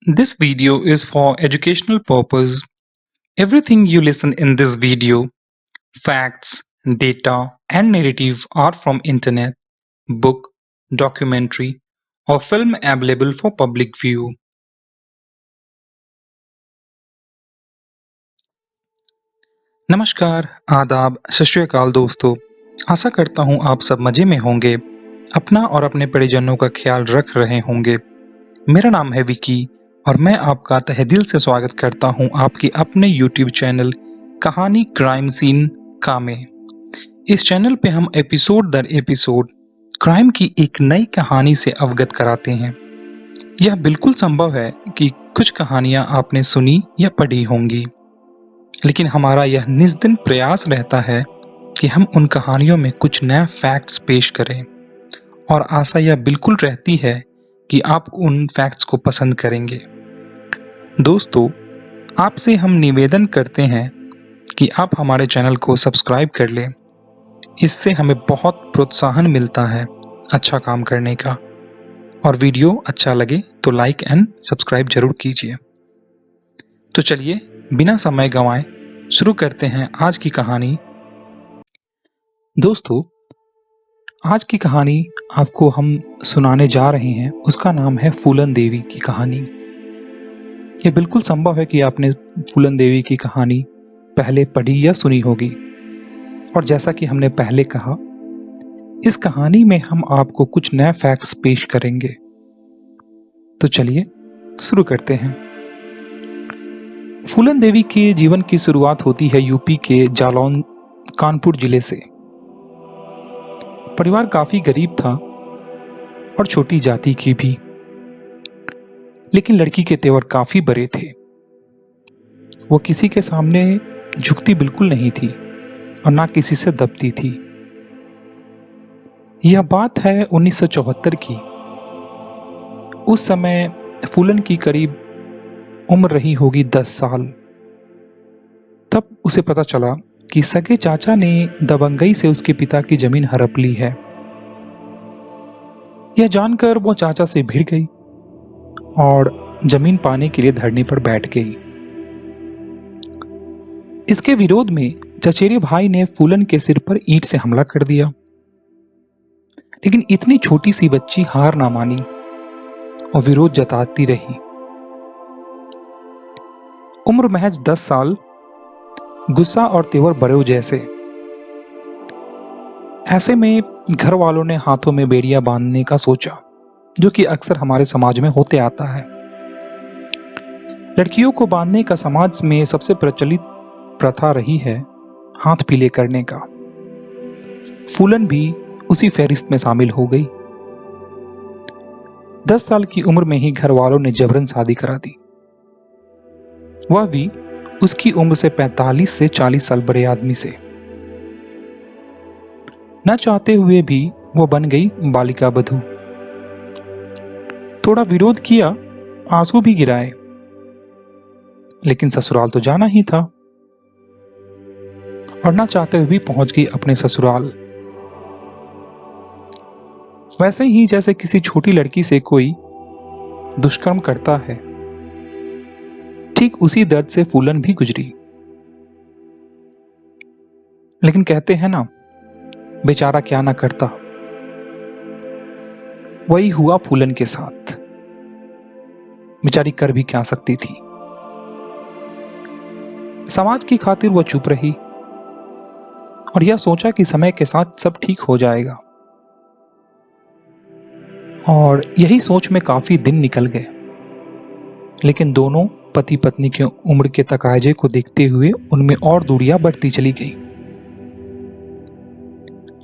This video is for educational purpose. Everything you listen in this video, facts, data, and narrative are from internet, book, documentary, or film available for public view. नमस्कार, आदाब, सत श्री अकाल दोस्तों। आशा करता हूँ आप सब मजे में होंगे, अपना और अपने परिजनों का ख्याल रख रहे होंगे। मेरा नाम है विकी और मैं आपका तहे दिल से स्वागत करता हूं आपके अपने YouTube चैनल कहानी क्राइम सीन का में। इस चैनल पे हम एपिसोड दर एपिसोड क्राइम की एक नई कहानी से अवगत कराते हैं। यह बिल्कुल संभव है कि कुछ कहानियां आपने सुनी या पढ़ी होंगी, लेकिन हमारा यह निस्दिन प्रयास रहता है कि हम उन कहानियों में कुछ नए फैक्ट्स पेश करें और आशा यह बिल्कुल रहती है कि आप उन फैक्ट्स को पसंद करेंगे। दोस्तों, आपसे हम निवेदन करते हैं कि आप हमारे चैनल को सब्सक्राइब कर लें। इससे हमें बहुत प्रोत्साहन मिलता है अच्छा काम करने का, और वीडियो अच्छा लगे तो लाइक एंड सब्सक्राइब जरूर कीजिए। तो चलिए बिना समय गंवाए शुरू करते हैं आज की कहानी। दोस्तों, आज की कहानी आपको हम सुनाने जा रहे हैं, उसका नाम है फूलन देवी की कहानी। ये बिल्कुल संभव है कि आपने फूलन देवी की कहानी पहले पढ़ी या सुनी होगी, और जैसा कि हमने पहले कहा, इस कहानी में हम आपको कुछ नए फैक्ट्स पेश करेंगे। तो चलिए शुरू करते हैं। फूलन देवी के जीवन की शुरुआत होती है यूपी के जालौन कानपुर जिले से। परिवार काफी गरीब था और छोटी जाति की भी, लेकिन लड़की के तेवर काफी बड़े थे। वो किसी के सामने झुकती बिल्कुल नहीं थी और ना किसी से दबती थी। यह बात है 1974 की। उस समय फूलन की करीब उम्र रही होगी 10 साल। तब उसे पता चला कि सगे चाचा ने दबंगई से उसके पिता की जमीन हड़प ली है। यह जानकर वो चाचा से भिड़ गई और जमीन पाने के लिए धरने पर बैठ गई। इसके विरोध में चचेरे भाई ने फूलन के सिर पर ईंट से हमला कर दिया, लेकिन इतनी छोटी सी बच्ची हार ना मानी और विरोध जताती रही। उम्र महज 10 साल, गुस्सा और तेवर बड़ों जैसे। ऐसे में घर वालों ने हाथों में बेड़ियां बांधने का सोचा, जो कि अक्सर हमारे समाज में होते आता है। लड़कियों को बांधने का समाज में सबसे प्रचलित प्रथा रही है हाथ पीले करने का। फूलन भी उसी फहरिस्त में शामिल हो गई। 10 साल की उम्र में ही घर वालों ने जबरन शादी करा दी, वह भी उसकी उम्र से 45 से 40 साल बड़े आदमी से। न चाहते हुए भी वो बन गई बालिका बधू। थोड़ा विरोध किया, आंसू भी गिराए, लेकिन ससुराल तो जाना ही था, और ना चाहते हुए भी पहुंच गई अपने ससुराल। वैसे ही जैसे किसी छोटी लड़की से कोई दुष्कर्म करता है, ठीक उसी दर्द से फूलन भी गुजरी। लेकिन कहते हैं ना, बेचारा क्या ना करता। वही हुआ फूलन के साथ। बेचारी कर भी क्या सकती थी। समाज की खातिर वह चुप रही और यह सोचा कि समय के साथ सब ठीक हो जाएगा। और यही सोच में काफी दिन निकल गए, लेकिन दोनों पति पत्नी की उम्र के तकाजे को देखते हुए उनमें और दूरियां बढ़ती चली गई।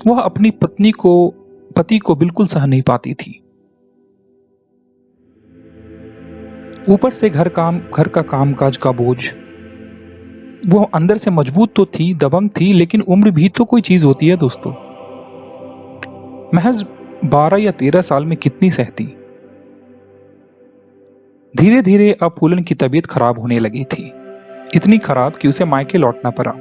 वह अपनी पति को बिल्कुल सह नहीं पाती थी। ऊपर से घर का कामकाज का बोझ। वो अंदर से मजबूत तो थी, दबंग थी, लेकिन उम्र भी तो कोई चीज होती है दोस्तों। महज 12 या 13 साल में कितनी सहती। धीरे धीरे अब फूलन की तबीयत खराब होने लगी थी, इतनी खराब कि उसे मायके लौटना पड़ा।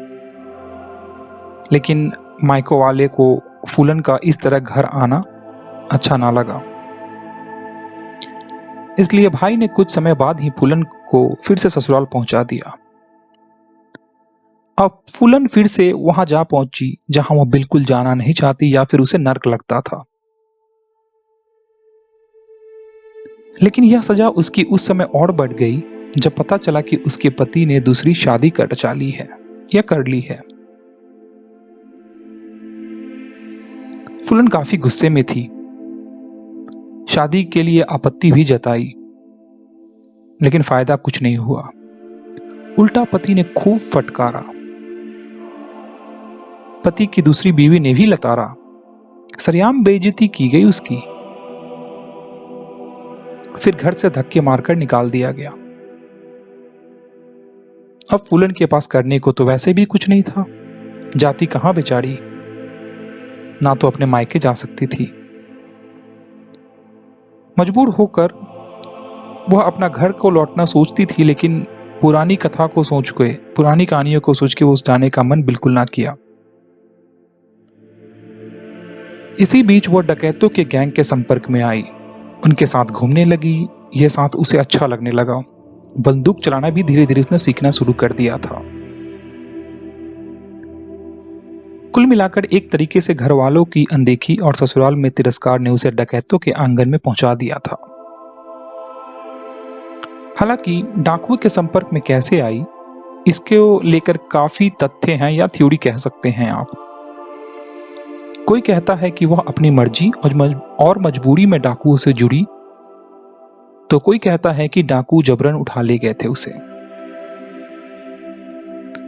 लेकिन मायको वाले को फूलन का इस तरह घर आना अच्छा ना लगा। इसलिए भाई ने कुछ समय बाद ही फूलन को फिर से ससुराल पहुंचा दिया। अब फूलन फिर से वहां जा पहुंची जहां वह बिल्कुल जाना नहीं चाहती या फिर उसे नर्क लगता था। लेकिन यह सजा उसकी उस समय और बढ़ गई जब पता चला कि उसके पति ने दूसरी शादी कर ली है या कर ली है। फूलन काफी गुस्से में थी, शादी के लिए आपत्ति भी जताई, लेकिन फायदा कुछ नहीं हुआ। उल्टा पति ने खूब फटकारा। पति की दूसरी बीवी ने भी लताड़ा, सरेआम बेइज्जती की गई उसकी। फिर घर से धक्के मारकर निकाल दिया गया। अब फूलन के पास करने को तो वैसे भी कुछ नहीं था। जाती कहां बेचारी, ना तो अपने मायके जा सकती थी। मजबूर होकर वह अपना घर को लौटना सोचती थी, लेकिन पुरानी कहानियों को सोच के उस जाने का मन बिल्कुल ना किया। इसी बीच वह डकैतों के गैंग के संपर्क में आई, उनके साथ घूमने लगी। यह साथ उसे अच्छा लगने लगा। बंदूक चलाना भी धीरे धीरे उसने सीखना शुरू कर दिया था। कुल मिलाकर एक तरीके से घर वालों की अनदेखी और ससुराल में तिरस्कार ने उसे डकैतों के आंगन में पहुंचा दिया था। हालांकि डाकुओं के संपर्क में कैसे आई, इसके लेकर काफी तथ्य हैं या थ्योरी कह सकते हैं आप। कोई कहता है कि वह अपनी मर्जी और मजबूरी में डाकुओं से जुड़ी, तो कोई कहता है कि डाकू जबरन उठा ले गए थे उसे।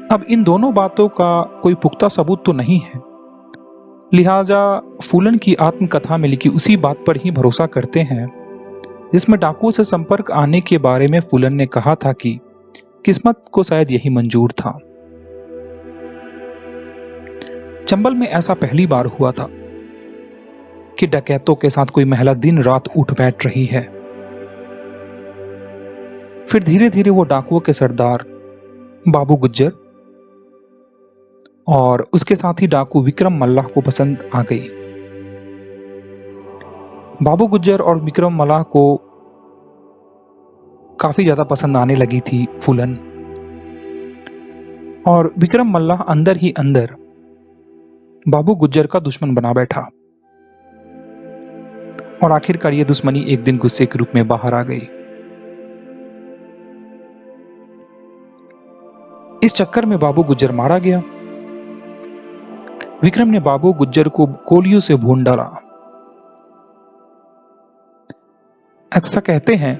अब इन दोनों बातों का कोई पुख्ता सबूत तो नहीं है, लिहाजा फूलन की आत्मकथा में लिखी उसी बात पर ही भरोसा करते हैं जिसमें डाकुओं से संपर्क आने के बारे में फूलन ने कहा था कि किस्मत को शायद यही मंजूर था। चंबल में ऐसा पहली बार हुआ था कि डकैतों के साथ कोई महिला दिन रात उठ बैठ रही है। फिर धीरे धीरे वो डाकुओं के सरदार बाबू गुज्जर और उसके साथ ही डाकू विक्रम मल्लाह को पसंद आ गई। बाबू गुज्जर और विक्रम मल्लाह को काफी ज्यादा पसंद आने लगी थी फूलन, और विक्रम मल्लाह अंदर ही अंदर बाबू गुज्जर का दुश्मन बना बैठा। और आखिरकार ये दुश्मनी एक दिन गुस्से के रूप में बाहर आ गई। इस चक्कर में बाबू गुज्जर मारा गया। विक्रम ने बाबू गुज्जर को गोलियों से भून डाला। ऐसा कहते हैं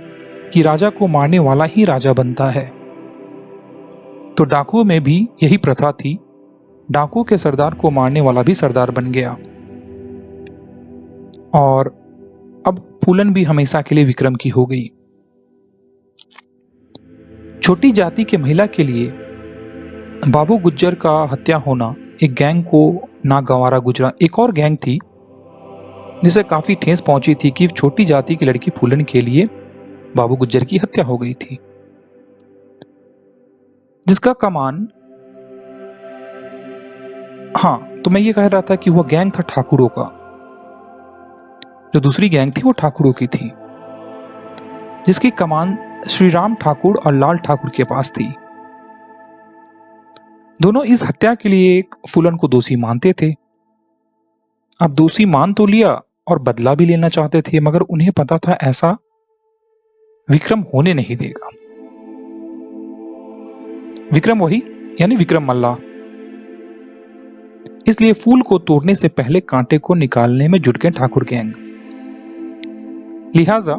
कि राजा को मारने वाला ही राजा बनता है, तो डाकुओं में भी यही प्रथा थी। डाकुओं के सरदार को मारने वाला भी सरदार बन गया। और अब फूलन भी हमेशा के लिए विक्रम की हो गई। छोटी जाति के महिला के लिए बाबू गुज्जर का हत्या होना एक गैंग को नागवारा गुजरा। एक और गैंग थी जिसे काफी ठेस पहुंची थी कि छोटी जाति की लड़की फूलन के लिए बाबू गुज्जर की हत्या हो गई थी, जिसका कमान, तो मैं ये कह रहा था कि वह गैंग था ठाकुरों का। जो दूसरी गैंग थी वो ठाकुरों की थी, जिसकी कमान श्री राम ठाकुर और लाल ठाकुर के पास थी। दोनों इस हत्या के लिए फूलन को दोषी मानते थे। अब दोषी मान तो लिया और बदला भी लेना चाहते थे, मगर उन्हें पता था ऐसा विक्रम होने नहीं देगा। विक्रम वही यानी विक्रम मल्लाह। इसलिए फूल को तोड़ने से पहले कांटे को निकालने में जुट गए ठाकुर गैंग। लिहाजा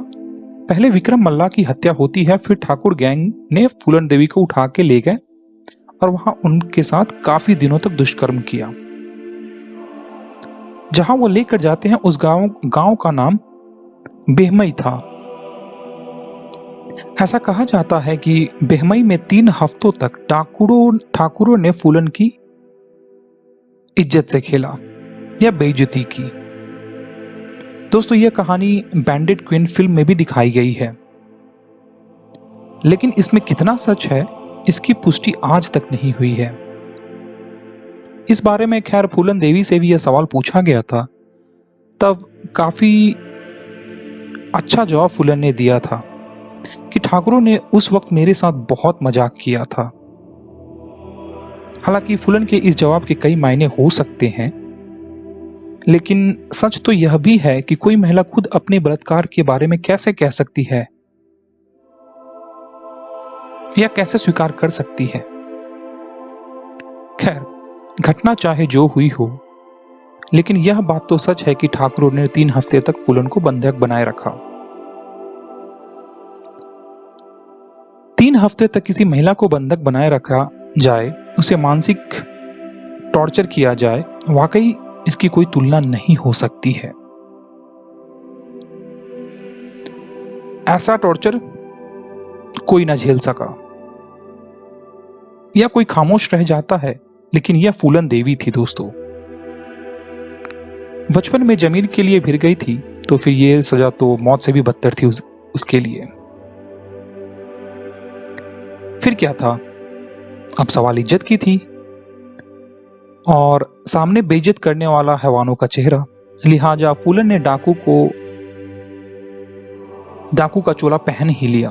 पहले विक्रम मल्लाह की हत्या होती है, फिर ठाकुर गैंग ने फूलन देवी को उठा के ले गए और वहां उनके साथ काफी दिनों तक दुष्कर्म किया। जहां वो लेकर जाते हैं उस गांव का नाम बेहमई था। ऐसा कहा जाता है कि बेहमई में 3 हफ्तों तक ठाकुरों ने फूलन की इज्जत से खेला या बेइज्जती की। दोस्तों, यह कहानी बैंडेड क्वीन फिल्म में भी दिखाई गई है, लेकिन इसमें कितना सच है इसकी पुष्टि आज तक नहीं हुई है। इस बारे में खैर फूलन देवी से भी यह सवाल पूछा गया था, तब काफी अच्छा जवाब फूलन ने दिया था ठाकुरों ने उस वक्त मेरे साथ बहुत मजाक किया था। हालांकि फूलन के इस जवाब के कई मायने हो सकते हैं, लेकिन सच तो यह भी है कि कोई महिला खुद अपने बलात्कार के बारे में कैसे कह सकती है या कैसे स्वीकार कर सकती है। खैर, घटना चाहे जो हुई हो, लेकिन यह बात तो सच है कि ठाकुरों ने 3 हफ्ते तक फूलन को बंधक बनाए रखा। 3 हफ्ते तक किसी महिला को बंधक बनाए रखा जाए, उसे मानसिक टॉर्चर किया जाए, वाकई इसकी कोई तुलना नहीं हो सकती है। ऐसा टॉर्चर कोई ना झेल सका, या कोई खामोश रह जाता है, लेकिन यह फूलन देवी थी दोस्तों। बचपन में जमीन के लिए भिड़ गई थी, तो फिर यह सजा तो मौत से भी बदतर थी उसके लिए। फिर क्या था, अब सवाल इज्जत की थी, और सामने बेइज्जत करने वाला हैवानों का चेहरा। लिहाजा फूलन ने डाकू का चोला पहन ही लिया।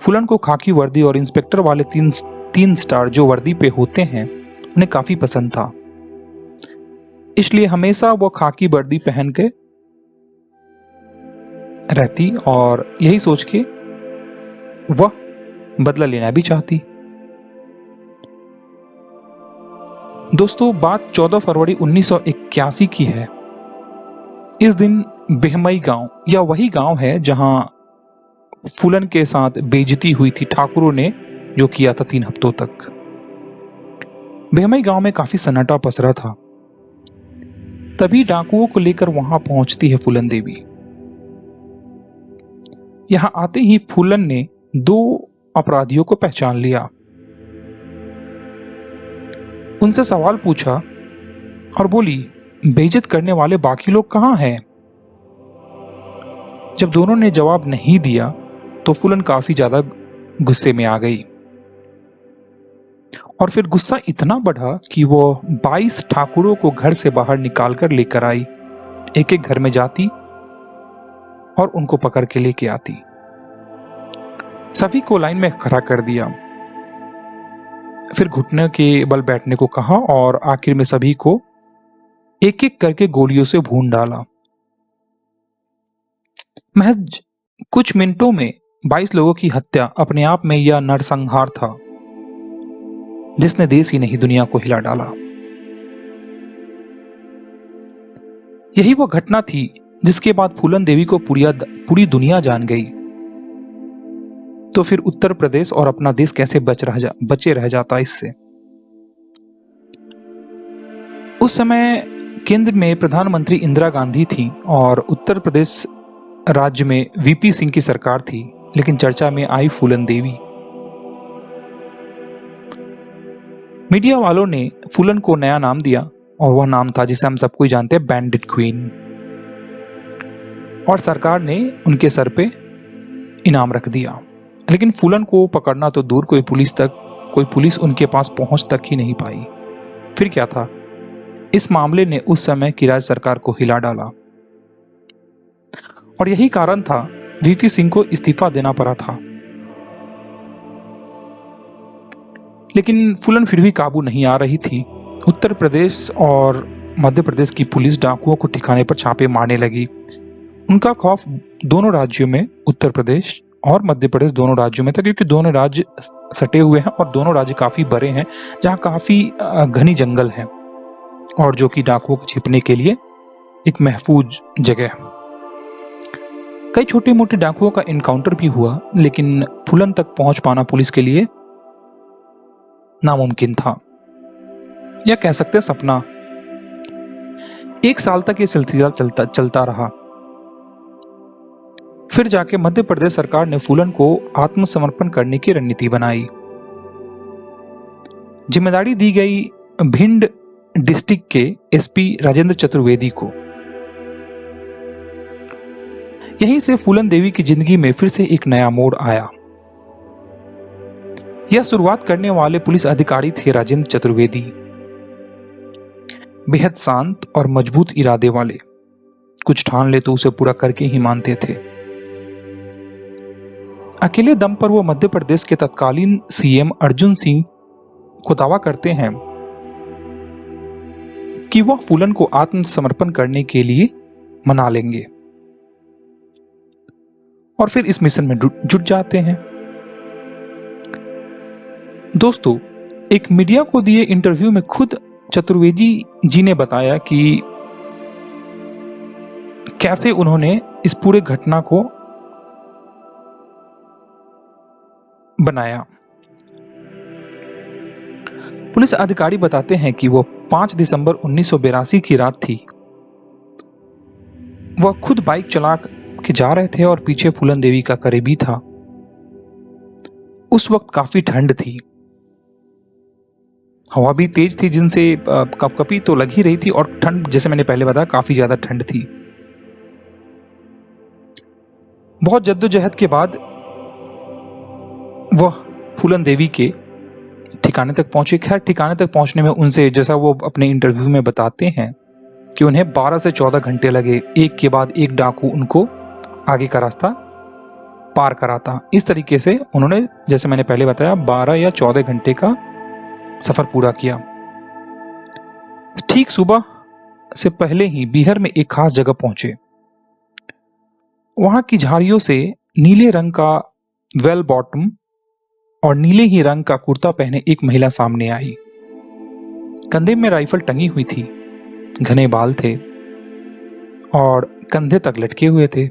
फूलन को खाकी वर्दी और इंस्पेक्टर वाले तीन स्टार जो वर्दी पे होते हैं, उन्हें काफी पसंद था। इसलिए हमेशा वो खाकी वर्दी पहन के रहती और यही सोच के वह बदला लेना भी चाहती। दोस्तों, बात 14 फरवरी 1981 की है। इस दिन बेहमई गांव, या वही गांव है जहां फूलन के साथ बेइज्जती हुई थी ठाकुरों ने जो किया था 3 हफ्तों तक। बेहमई गांव में काफी सन्नाटा पसरा था। तभी डाकुओं को लेकर वहां पहुंचती है फूलन देवी। यहां आते ही फूलन ने 2 अपराधियों को पहचान लिया। उनसे सवाल पूछा और बोली, बेइज्जत करने वाले बाकी लोग कहां हैं? जब दोनों ने जवाब नहीं दिया तो फूलन काफी ज्यादा गुस्से में आ गई, और फिर गुस्सा इतना बढ़ा कि वो 22 ठाकुरों को घर से बाहर निकालकर लेकर आई। एक एक घर में जाती और उनको पकड़ के लेके आती। सभी को लाइन में खड़ा कर दिया, फिर घुटने के बल बैठने को कहा और आखिर में सभी को एक एक करके गोलियों से भून डाला। महज कुछ मिनटों में 22 लोगों की हत्या अपने आप में यह नरसंहार था जिसने देश ही नहीं दुनिया को हिला डाला। यही वो घटना थी जिसके बाद फूलन देवी को पूरी दुनिया जान गई। तो फिर उत्तर प्रदेश और अपना देश कैसे बचे रह जाता इससे। उस समय केंद्र में प्रधानमंत्री इंदिरा गांधी थी और उत्तर प्रदेश राज्य में वीपी सिंह की सरकार थी, लेकिन चर्चा में आई फूलन देवी। मीडिया वालों ने फूलन को नया नाम दिया और वह नाम था जिसे हम सबको जानते हैं, बैंडिट क्वीन। और सरकार ने उनके सर पे इनाम रख दिया। लेकिन फूलन को पकड़ना तो दूर, कोई पुलिस उनके पास पहुंच तक ही नहीं पाई। फिर क्या था, इस मामले ने उस समय की राज्य सरकार को हिला डाला और यही कारण था वीपी सिंह को इस्तीफा देना पड़ा था। लेकिन फूलन फिर भी काबू नहीं आ रही थी। उत्तर प्रदेश और मध्य प्रदेश की पुलिस डाकुओं को ठिकाने पर छापे मारने लगी। उनका खौफ दोनों राज्यों में, उत्तर प्रदेश और मध्य प्रदेश दोनों राज्यों में था, क्योंकि दोनों राज्य सटे हुए हैं और दोनों राज्य काफी बड़े हैं, जहां काफी घनी जंगल है और जो कि डाकुओं को छिपने के लिए एक महफूज जगह। कई छोटे मोटे डाकुओं का एनकाउंटर भी हुआ, लेकिन फूलन तक पहुंच पाना पुलिस के लिए नामुमकिन था, या कह सकते सपना। 1 साल तक ये सिलसिला चलता रहा। फिर जाके मध्य प्रदेश सरकार ने फूलन को आत्मसमर्पण करने की रणनीति बनाई। जिम्मेदारी दी गई भिंड डिस्ट्रिक्ट के एसपी राजेंद्र चतुर्वेदी को। यहीं से फूलन देवी की जिंदगी में फिर से एक नया मोड़ आया। यह शुरुआत करने वाले पुलिस अधिकारी थे राजेंद्र चतुर्वेदी। बेहद शांत और मजबूत इरादे वाले, कुछ ठान ले तो उसे पूरा करके ही मानते थे। अकेले दम पर वो मध्य प्रदेश के तत्कालीन सीएम अर्जुन सिंह को दावा करते हैं कि वह फूलन को आत्मसमर्पण करने के लिए मना लेंगे और फिर इस मिशन में जुट जाते हैं। दोस्तों, एक मीडिया को दिए इंटरव्यू में खुद चतुर्वेदी जी ने बताया कि कैसे उन्होंने इस पूरे घटना को बनाया। पुलिस अधिकारी बताते हैं कि वो 5 दिसंबर 1982 की रात थी। वह खुद बाइक चला के जा रहे थे और पीछे फूलन देवी का करीबी था। उस वक्त काफी ठंड थी, हवा भी तेज थी, जिनसे कपकपी तो लग ही रही थी और ठंड, जैसे मैंने पहले बताया, काफी ज्यादा ठंड थी। बहुत जद्दोजहद के बाद वह फूलन देवी के ठिकाने तक पहुंचे। खैर, ठिकाने तक पहुंचने में उनसे, जैसा वो अपने इंटरव्यू में बताते हैं, कि उन्हें 12 से 14 घंटे लगे। एक के बाद एक डाकू उनको आगे का रास्ता पार कराता। इस तरीके से उन्होंने, जैसे मैंने पहले बताया, 12 या 14 घंटे का सफर पूरा किया। ठीक सुबह से पहले ही बीहर में एक खास जगह पहुंचे। वहां की झाड़ियों से नीले रंग का वेल बॉटम और नीले ही रंग का कुर्ता पहने एक महिला सामने आई। कंधे में राइफल टंगी हुई थी, घने बाल थे और कंधे तक लटके हुए थे।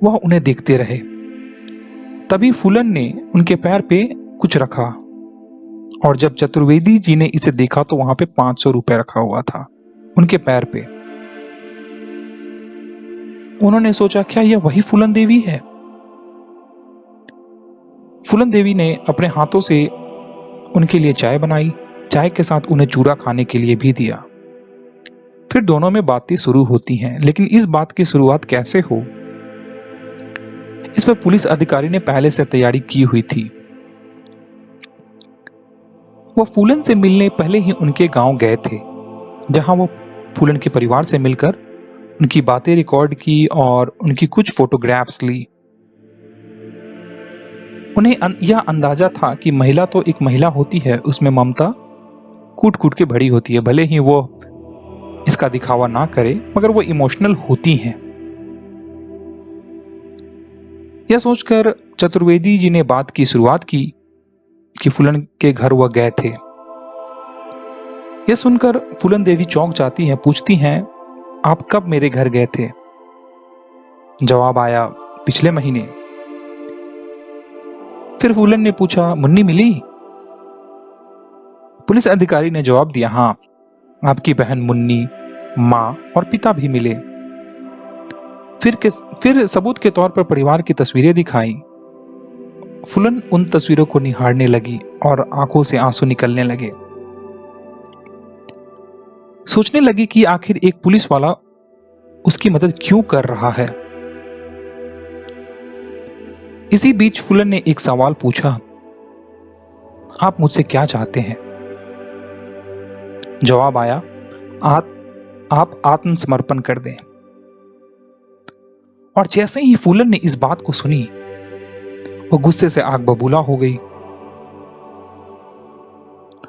वह उन्हें देखते रहे। तभी फूलन ने उनके पैर पे कुछ रखा और जब चतुर्वेदी जी ने इसे देखा तो वहां पे 500 रुपए रखा हुआ था उनके पैर पे। उन्होंने सोचा, क्या यह वही फूलन देवी है? फूलन देवी ने अपने हाथों से उनके लिए चाय बनाई। चाय के साथ उन्हें चूरा खाने के लिए भी दिया। फिर दोनों में बातें शुरू होती हैं, लेकिन इस बात की शुरुआत कैसे हो, इस पर पुलिस अधिकारी ने पहले से तैयारी की हुई थी। वो फूलन से मिलने पहले ही उनके गांव गए थे, जहां वो फूलन के परिवार से मिलकर उनकी बातें रिकॉर्ड की और उनकी कुछ फोटोग्राफ्स ली। उन्हें यह अंदाजा था कि महिला तो एक महिला होती है, उसमें ममता कूट कूट के भरी होती है। भले ही वो इसका दिखावा ना करे, मगर वो इमोशनल होती हैं। यह सोचकर चतुर्वेदी जी ने बात की शुरुआत की कि फूलन के घर वह गए थे। यह सुनकर फूलन देवी चौंक जाती हैं, पूछती हैं, आप कब मेरे घर गए थे? जवाब आया, पिछले महीने। फिर फूलन ने पूछा, मुन्नी मिली? पुलिस अधिकारी ने जवाब दिया, हाँ, आपकी बहन मुन्नी, माँ और पिता भी मिले। फिर सबूत के तौर पर परिवार की तस्वीरें दिखाई। फूलन उन तस्वीरों को निहारने लगी और आंखों से आंसू निकलने लगे। सोचने लगी कि आखिर एक पुलिस वाला उसकी मदद क्यों कर रहा है। इसी बीच फूलन ने एक सवाल पूछा, आप मुझसे क्या चाहते हैं? जवाब आया, आप आत्मसमर्पण कर दें। और जैसे ही फूलन ने इस बात को सुनी, वो गुस्से से आग बबूला हो गई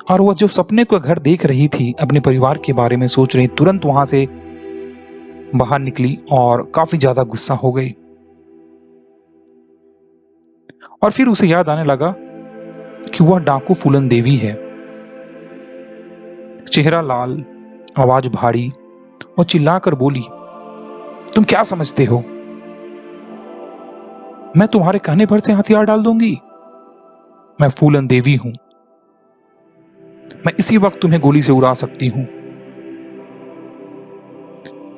और वह जो सपने को घर देख रही थी, अपने परिवार के बारे में सोच रही, तुरंत वहां से बाहर निकली और काफी ज्यादा गुस्सा हो गई। और फिर उसे याद आने लगा कि वह डाकू फूलन देवी है। चेहरा लाल, आवाज भारी और चिल्लाकर बोली, तुम क्या समझते हो, मैं तुम्हारे कहने भर से हथियार डाल दूंगी? मैं फूलन देवी हूं, मैं इसी वक्त तुम्हें गोली से उड़ा सकती हूं।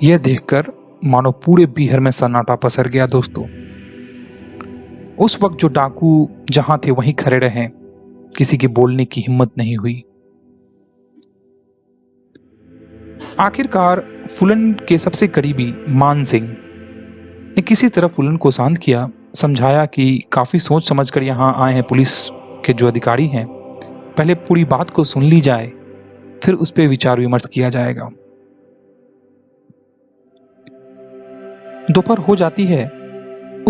यह देखकर मानो पूरे बीहर में सन्नाटा पसर गया। दोस्तों, उस वक्त जो डाकू जहां थे वहीं खड़े रहे, किसी के बोलने की हिम्मत नहीं हुई। आखिरकार फूलन के सबसे करीबी मान सिंह ने किसी तरह फूलन को शांत किया, समझाया कि काफी सोच समझकर यहां आए हैं पुलिस के जो अधिकारी हैं, पहले पूरी बात को सुन ली जाए, फिर उस पर विचार विमर्श किया जाएगा। दोपहर हो जाती है।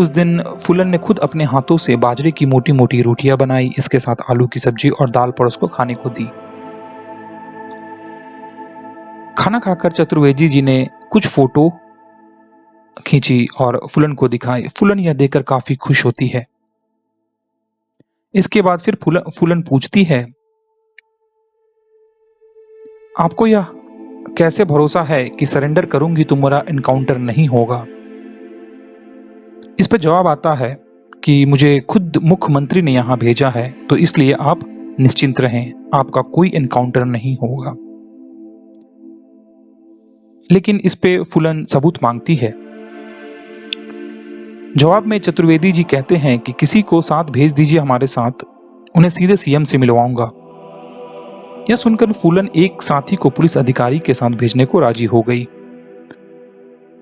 उस दिन फूलन ने खुद अपने हाथों से बाजरे की मोटी मोटी रोटियां बनाई, इसके साथ आलू की सब्जी और दाल पड़ोस को खाने को दी। खाना खाकर चतुर्वेदी जी ने कुछ फोटो खींची और फूलन को दिखाई। फूलन यह देखकर काफी खुश होती है। इसके बाद फिर फूलन पूछती है, आपको यह कैसे भरोसा है कि सरेंडर करूंगी तो मेरा एनकाउंटर नहीं होगा? इस पर जवाब आता है कि मुझे खुद मुख्यमंत्री ने यहां भेजा है, तो इसलिए आप निश्चिंत रहें, आपका कोई एनकाउंटर नहीं होगा। लेकिन इस पे फूलन सबूत मांगती है। जवाब में चतुर्वेदी जी कहते हैं कि किसी को साथ भेज दीजिए हमारे साथ, उन्हें सीधे सीएम से मिलवाऊंगा। यह सुनकर फूलन एक साथी को पुलिस अधिकारी के साथ भेजने को राजी हो गई।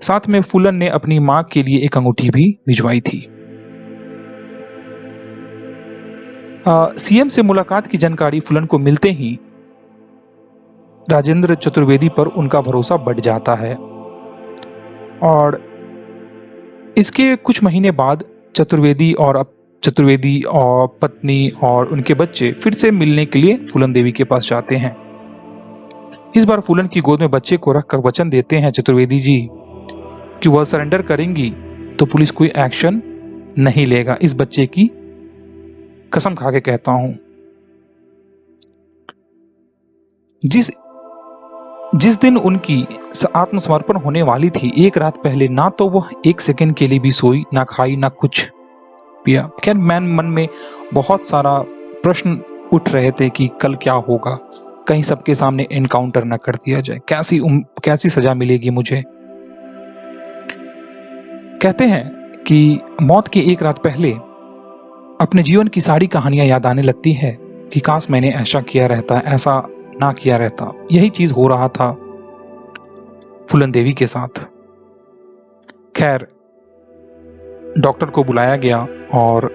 साथ में फूलन ने अपनी मां के लिए एक अंगूठी भी भिजवाई थी। सीएम से मुलाकात की जानकारी फूलन को मिलते ही राजेंद्र चतुर्वेदी पर उनका भरोसा बढ़ जाता है और इसके कुछ महीने बाद चतुर्वेदी और पत्नी और उनके बच्चे फिर से मिलने के लिए फूलन देवी के पास जाते हैं। इस बार फूलन की गोद में बच्चे को रखकर वचन देते हैं चतुर्वेदी जी कि वह सरेंडर करेंगी तो पुलिस कोई एक्शन नहीं लेगा। इस बच्चे की कसम खा के कहता हूं। जिस दिन उनकी आत्मसमर्पण होने वाली थी, एक रात पहले ना तो वह एक सेकंड के लिए भी सोई, ना खाई, ना कुछ पिया। खैर मन में बहुत सारा प्रश्न उठ रहे थे कि कल क्या होगा, कहीं सबके सामने एनकाउंटर ना कर दिया जाए, कैसी सजा मिलेगी मुझे। कहते हैं कि मौत के एक रात पहले अपने जीवन की सारी कहानियां याद आने लगती है कि काश मैंने ऐसा किया रहता, ऐसा ना किया रहता। यही चीज हो रहा था फूलन देवी के साथ। खैर, डॉक्टर को बुलाया गया और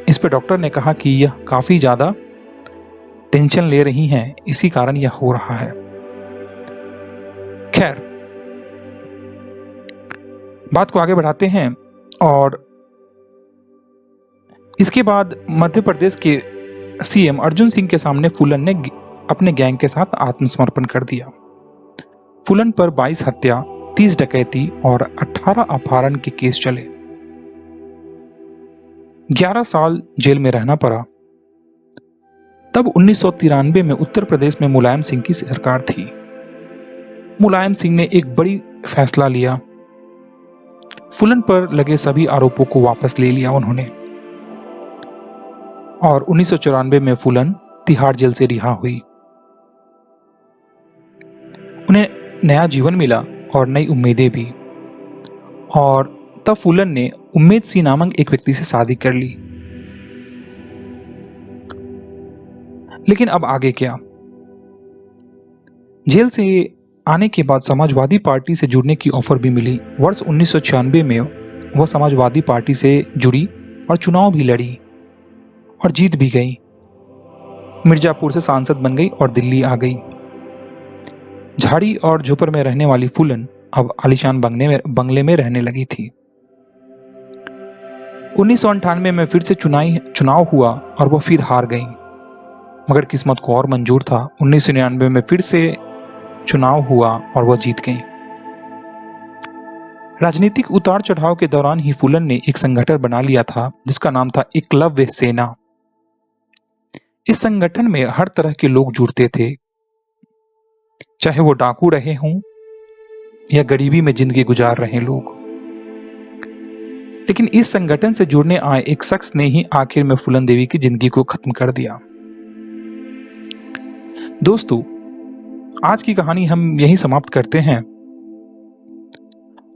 इस पे डॉक्टर ने कहा कि यह काफी ज्यादा टेंशन ले रही हैं, इसी कारण यह हो रहा है। खैर, बात को आगे बढ़ाते हैं और इसके बाद मध्य प्रदेश के सीएम अर्जुन सिंह के सामने फूलन ने अपने गैंग के साथ आत्मसमर्पण कर दिया। फूलन पर 22 हत्या, 30 डकैती और 18 अपहरण के केस चले। 11 साल जेल में रहना पड़ा। तब 1993 में उत्तर प्रदेश में मुलायम सिंह की सरकार थी। मुलायम सिंह ने एक बड़ी फैसला लिया। फूलन पर लगे सभी आरोपों को वापस ले लिया उन्होंने और 1994 में फूलन तिहाड़ जेल से रिहा हुई। उन्हें नया जीवन मिला और नई उम्मीदें भी। और तब फूलन ने उम्मेद सिंह नामक एक व्यक्ति से शादी कर ली। लेकिन अब आगे क्या? जेल से आने के बाद समाजवादी पार्टी से जुड़ने की ऑफर भी मिली। वर्ष 1996 में वह समाजवादी पार्टी से जुड़ी और चुनाव भी लड़ी और जीत भी गई। मिर्जापुर से सांसद बन गई और दिल्ली आ गई। झाड़ी और झोपड़ में रहने वाली फूलन अब आलीशान बंगले में रहने लगी थी। 1998 में फिर से चुनाव हुआ और वह फिर हार गई, मगर किस्मत को और मंजूर था। 1999 में फिर से चुनाव हुआ और वह जीत गई। राजनीतिक उतार चढ़ाव के दौरान ही फूलन ने एक संगठन बना लिया था जिसका नाम था एकलव्य सेना। इस संगठन में हर तरह के लोग जुड़ते थे, चाहे वो डाकू रहे हों या गरीबी में जिंदगी गुजार रहे लोग। लेकिन इस संगठन से जुड़ने आए एक शख्स ने ही आखिर में फूलन देवी की जिंदगी को खत्म कर दिया। दोस्तों, आज की कहानी हम यहीं समाप्त करते हैं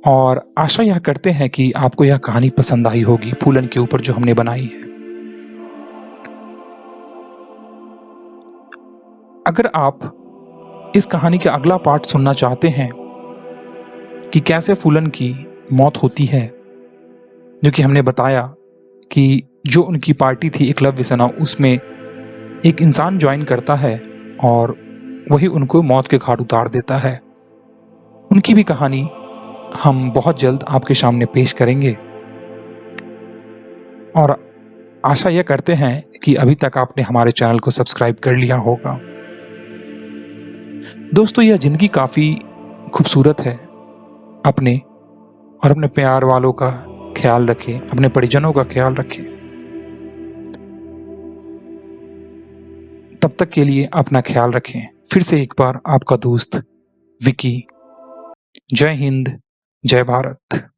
और आशा यह करते हैं कि आपको यह कहानी पसंद आई होगी, फूलन के ऊपर जो हमने बनाई है। अगर आप इस कहानी का अगला पार्ट सुनना चाहते हैं कि कैसे फूलन की मौत होती है, जो कि हमने बताया कि जो उनकी पार्टी थी एकलव्य सेना, उसमें एक इंसान ज्वाइन करता है और वही उनको मौत के घाट उतार देता है, उनकी भी कहानी हम बहुत जल्द आपके सामने पेश करेंगे। और आशा यह करते हैं कि अभी तक आपने हमारे चैनल को सब्सक्राइब कर लिया होगा। दोस्तों, यह ज़िंदगी काफ़ी खूबसूरत है। अपने और अपने प्यार वालों का ख्याल रखें, अपने परिजनों का ख्याल रखें। तब तक के लिए अपना ख्याल रखें। फिर से एक बार आपका दोस्त विकी। जय हिंद, जय भारत।